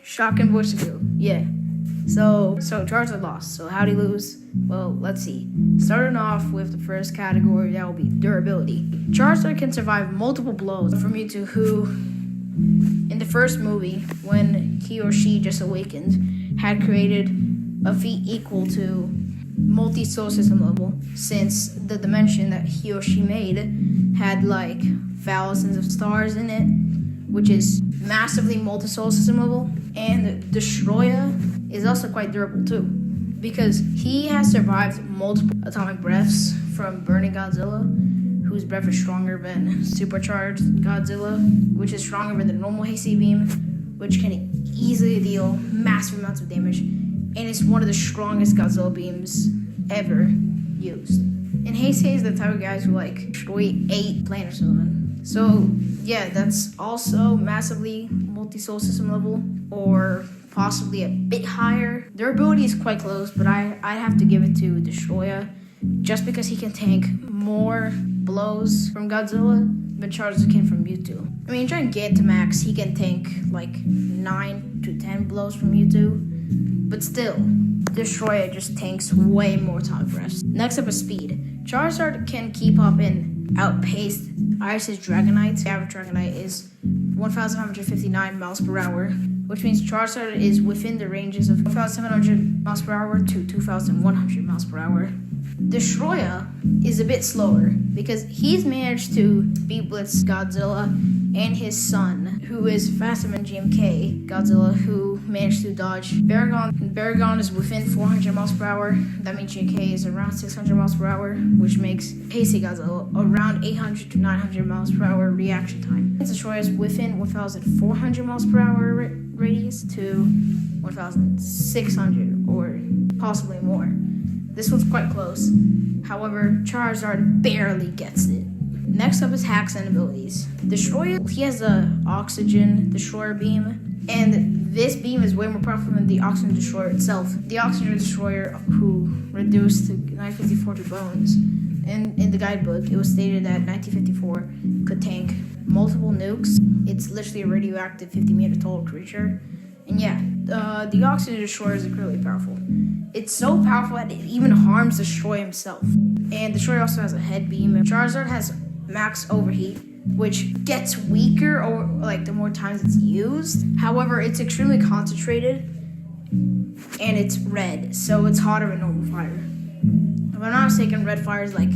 Shocking voice reveal. Yeah. So Charizard lost. So how'd he lose? Well, let's see. Starting off with the first category, that will be durability. Charizard can survive multiple blows from Mewtwo, who, in the first movie, when he or she just awakened, had created a feat equal to multi-solar system level, since the dimension that he or she made had like thousands of stars in it, which is massively multi-solar system level. And Destoroyah is also quite durable too, because he has survived multiple atomic breaths from burning Godzilla, whose breath is stronger than supercharged Godzilla, which is stronger than the normal hasty beam, which can easily deal massive amounts of damage, and it's one of the strongest Godzilla beams ever used. And Heisei is the type of guys who like destroy 8 planets or something. So yeah, that's also massively multi-solar system level, or possibly a bit higher. Durability is quite close, but I have to give it to Destoroyah, just because he can tank more blows from Godzilla than Charizard can from Mewtwo. I mean, Gigantamax, he can tank like 9 to 10 blows from Mewtwo, but still, Destoroyah just tanks way more atomic breaths. Next up is speed. Charizard can keep up and outpace Iris' Dragonite. The average Dragonite is 1,559 miles per hour, which means Charizard is within the ranges of 1,700 miles per hour to 2,100 miles per hour. Destoroyah is a bit slower because he's managed to beat Blitz Godzilla and his son, who is faster than GMK Godzilla, who managed to dodge Baragon. Baragon is within 400 miles per hour. That means GMK is around 600 miles per hour, which makes Heisei Godzilla around 800 to 900 miles per hour reaction time. Destoroyah is within 1,400 miles per hour radius to 1,600 or possibly more. This one's quite close. However, Charizard barely gets it. Next up is hacks and abilities. Destoroyah, he has the Oxygen Destroyer Beam, and this beam is way more powerful than the Oxygen Destroyer itself. The Oxygen Destroyer, who reduced to 954 to bones, in the guidebook, it was stated that 1954 could tank multiple nukes. It's literally a radioactive 50-meter tall creature. And yeah, the Oxygen Destroyer is incredibly powerful. It's so powerful that it even harms Destroyer himself. And Destroyer also has a head beam. Charizard has max overheat, which gets weaker over like the more times it's used. However, it's extremely concentrated and it's red, so it's hotter than normal fire. If I'm not mistaken, red fire is like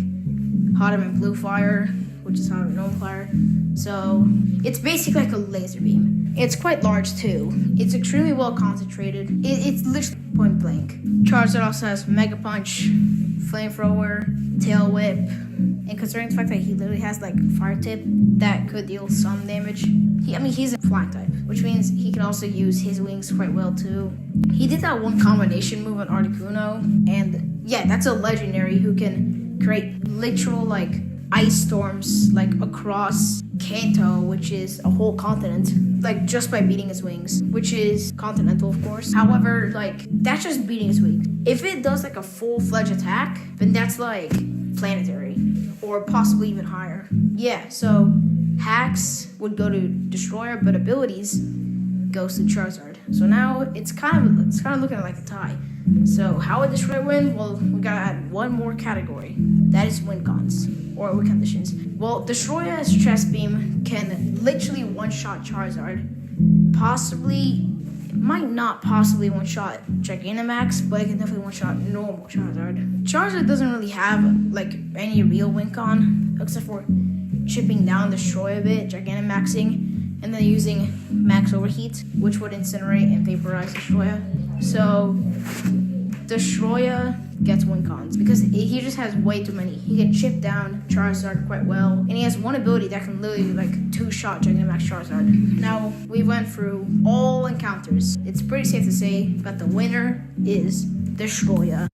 hotter than blue fire, which is hotter than normal fire. So it's basically like a laser beam. It's quite large too. It's extremely well concentrated. It's literally point blank. Charizard also has Mega Punch, Flamethrower, Tail Whip, and considering the fact that he literally has like Fire Tip that could deal some damage. He's a flying type, which means he can also use his wings quite well too. He did that one combination move on Articuno, and yeah, that's a legendary who can create literal like ice storms like across Kanto, which is a whole continent, like just by beating his wings, which is continental, of course. However, like that's just beating his wings. If it does like a full-fledged attack, then that's like planetary or possibly even higher. Yeah, so hacks would go to Destroyer, but abilities goes to Charizard. So now it's kind of looking like a tie. So how would Destroyer win? Well, we gotta add one more category. That is win cons or win conditions. Well, Destroyer's chest beam can literally one-shot Charizard. Might not possibly one-shot Gigantamax, but it can definitely one-shot normal Charizard. Charizard doesn't really have like any real win con except for chipping down Destroyer a bit, Gigantamaxing, and then using max overheat, which would incinerate and vaporize Destroyer. So Destroyer gets win cons because he just has way too many. He can chip down Charizard quite well, and he has one ability that can literally like two-shot Gigantamax Charizard. Now, we went through all encounters. It's pretty safe to say that the winner is Destroyer.